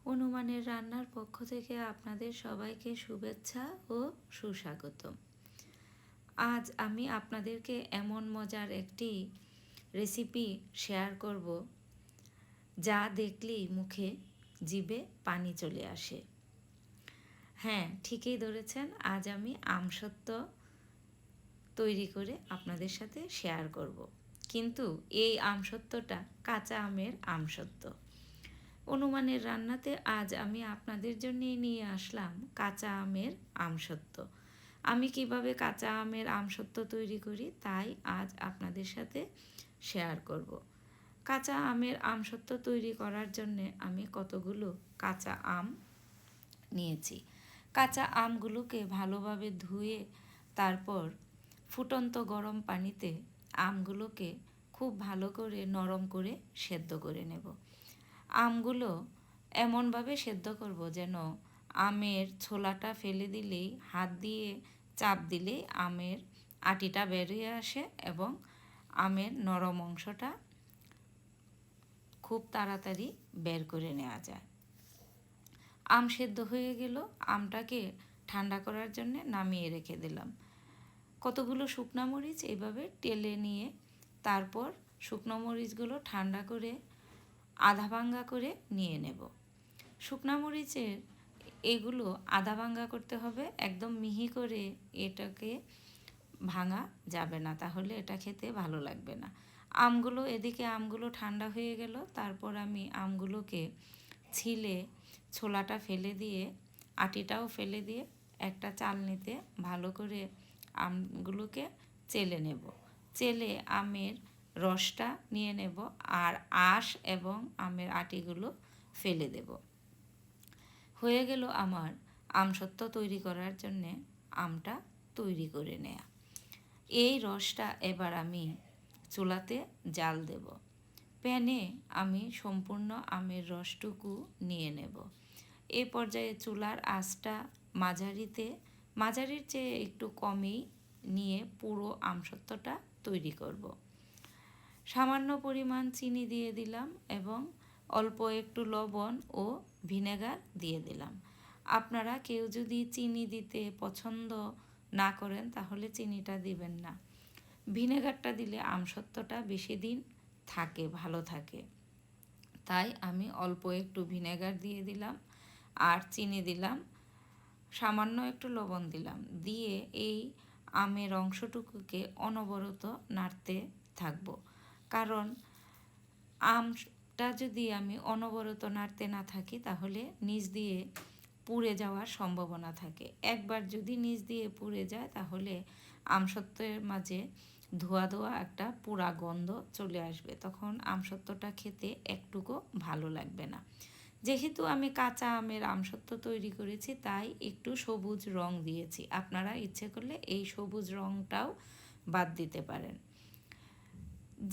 অনুমানের রান্নার পক্ষ থেকে আপনাদের সবাইকে শুভেচ্ছা ও সুস্বাগতম। আজ আমি আপনাদেরকে এমন মজার একটি রেসিপি শেয়ার করব যা দেখলেই মুখে জিভে পানি চলে আসে। হ্যাঁ, ঠিকই ধরেছেন, আজ আমি আমসত্ত্ব তৈরি করে আপনাদের সাথে শেয়ার করব। কিন্তু এই আমসত্ত্বটা কাঁচা আমের আমসত্ত্ব। অনুমানের রান্নাতে আজ আমি আপনাদের জন্যই নিয়ে আসলাম কাঁচা আমের আমসত্ত্ব। আমি কিভাবে কাঁচা আমের আমসত্ত্ব তৈরি করি তাই আজ আপনাদের সাথে শেয়ার করব। কাঁচা আমের আমসত্ত্ব তৈরি করার জন্য আমি কতগুলো কাঁচা আম নিয়েছি। কাঁচা আমগুলোকে ভালোভাবে ধুয়ে তারপর ফুটন্ত গরম পানিতে আমগুলোকে খুব ভালো করে নরম করে সেদ্ধ করে নেব। আমগুলো এমনভাবে সেদ্ধ করব যেন আমের ছোলাটা ফেলে দিলেই, হাত দিয়ে চাপ দিলেই আমের আটিটা বেরিয়ে আসে এবং আমের নরম অংশটা খুব তাড়াতাড়ি বের করে নেওয়া যায়। আম সেদ্ধ হয়ে গেল, আমটাকে ঠান্ডা করার জন্য নামিয়ে রেখে দিলাম। কতগুলো শুকনো মরিচ এইভাবে টেলে নিয়ে তারপর শুকনো মরিচগুলো ঠান্ডা করে আধা ভাঙ্গা করে নিয়ে নেব। শুকনা মরিচের এগুলো আধা ভাঙ্গা করতে হবে, একদম মিহি করে এটাকে ভাঙা যাবে না, তাহলে এটা খেতে ভালো লাগবে না। এদিকে আমগুলো ঠান্ডা হয়ে গেল, তারপর আমি আমগুলোকে ছিলে ছোলাটা ফেলে দিয়ে, আটিটাও ফেলে দিয়ে একটা চালনিতে ভালো করে আমগুলোকে চেলে নেব। চেলে আমের রসটা নিয়ে নেব আর আঁশ এবং আমের আটিগুলো ফেলে দেব। হয়ে গেল আমার আমসত্ত্ব তৈরি করার জন্যে আমটা তৈরি করে নেয়া। এই রসটা এবার আমি চুলাতে জাল দেব। প্যানে আমি সম্পূর্ণ আমের রসটুকু নিয়ে নেব। এই পর্যায়ে চুলার আঁচটা মাঝারির চেয়ে একটু কমই নিয়ে পুরো আমসত্ত্বটা তৈরি করব। সামান্য পরিমাণ চিনি দিয়ে দিলাম এবং অল্প একটু লবণ ও ভিনেগার দিয়ে দিলাম। আপনারা কেউ যদি চিনি দিতে পছন্দ না করেন তাহলে চিনিটা দিবেন না। ভিনেগারটা দিলে আমসত্ত্বটা বেশি দিন থাকে, ভালো থাকে। তাই আমি অল্প একটু ভিনেগার দিয়ে দিলাম আর চিনি দিলাম, সামান্য একটু লবণ দিলাম। দিয়ে এই আমের অংশটুকুকে অনবরত নাড়তে থাকব। কারণ আমটা যদি আমি অনবরত নাড়তে না থাকি তাহলে নিচ দিয়ে পুড়ে যাওয়ার সম্ভাবনা থাকে। একবার যদি নিচ দিয়ে পুড়ে যায় তাহলে আমসত্ত্বের মাঝে ধোয়া ধোয়া একটা পোড়া গন্ধ চলে আসবে, তখন আমসত্ত্বটা খেতে একটুকু ভালো লাগবে না। যেহেতু আমি কাঁচা আমের আমসত্ত্ব তৈরি করেছি তাই একটু সবুজ রং দিয়েছি। আপনারা ইচ্ছে করলে এই সবুজ রংটাও বাদ দিতে পারেন।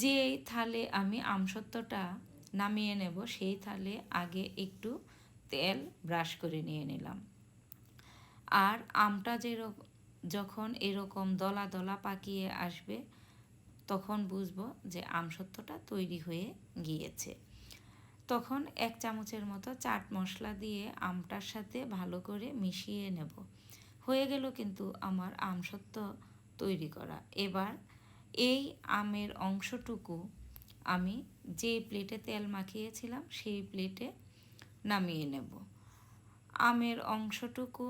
যে থালে আমি আমসত্ত্বটা নামিয়ে নেব সেই থালে আগে একটু তেল ব্রাশ করে নিয়ে নিলাম। আর আমটা যখন এরকম দলা দলা পাকিয়ে আসবে তখন বুঝবো যে আমসত্ত্বটা তৈরি হয়ে গিয়েছে। তখন 1 চামচের মতো চাট মশলা দিয়ে আমটার সাথে ভালো করে মিশিয়ে নেব। হয়ে গেল কিন্তু আমার আমসত্ত্ব তৈরি করা। এবার এই আমের অংশটুকু আমি যে প্লেটে তেল মাখিয়েছিলাম সেই প্লেটে নামিয়ে নেব। আমের অংশটুকু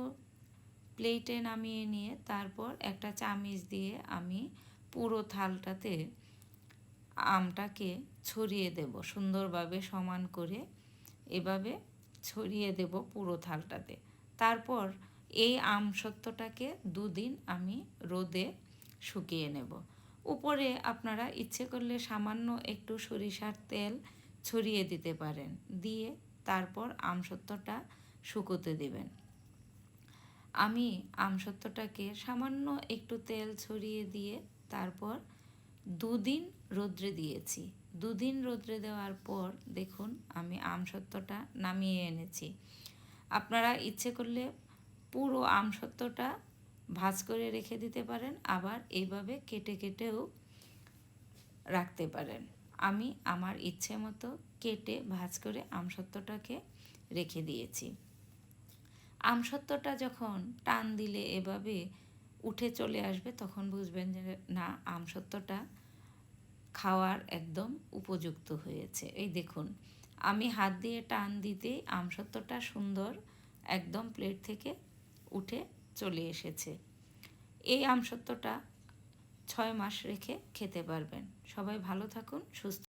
প্লেটে নামিয়ে নিয়ে তারপর একটা চামিচ দিয়ে আমি পুরো থালটাতে আমটাকে ছড়িয়ে দেব, সুন্দরভাবে সমান করে এভাবে ছড়িয়ে দেব পুরো থালটাতে। তারপর এই আমসত্ত্বটাকে 2 দিন আমি রোদে শুকিয়ে নেব। উপরে আপনারা ইচ্ছে করলে সামান্য একটু সরিষার তেল ছড়িয়ে দিতে পারেন, দিয়ে তারপর আমসত্ত্বটা শুকোতে দেবেন। আমি আমসত্ত্বটাকে সামান্য একটু তেল ছড়িয়ে দিয়ে তারপর 2 দিন রোদ্রে দিয়েছি। 2 দিন রোদ্রে দেওয়ার পর দেখুন আমি আমসত্ত্বটা নামিয়ে এনেছি। আপনারা ইচ্ছে করলে পুরো আমসত্ত্বটা ভাঁজ করে রেখে দিতে পারেন, আবার এইভাবে কেটে কেটেও রাখতে পারেন। আমি আমার ইচ্ছে মতো কেটে ভাঁজ করে আমসত্ত্বটাকে রেখে দিয়েছি। আমসত্ত্বটা যখন টান দিলে এভাবে উঠে চলে আসবে তখন বুঝবেন যে না, আমসত্ত্বটা খাওয়ার একদম উপযুক্ত হয়েছে। এই দেখুন, আমি হাত দিয়ে টান দিতেই আমসত্ত্বটা সুন্দর একদম প্লেট থেকে উঠে চলে এসেছে। এই আমসত্ত্বটা 6 মাস রেখে খেতে পারবেন। সবাই ভালো থাকুন, সুস্থ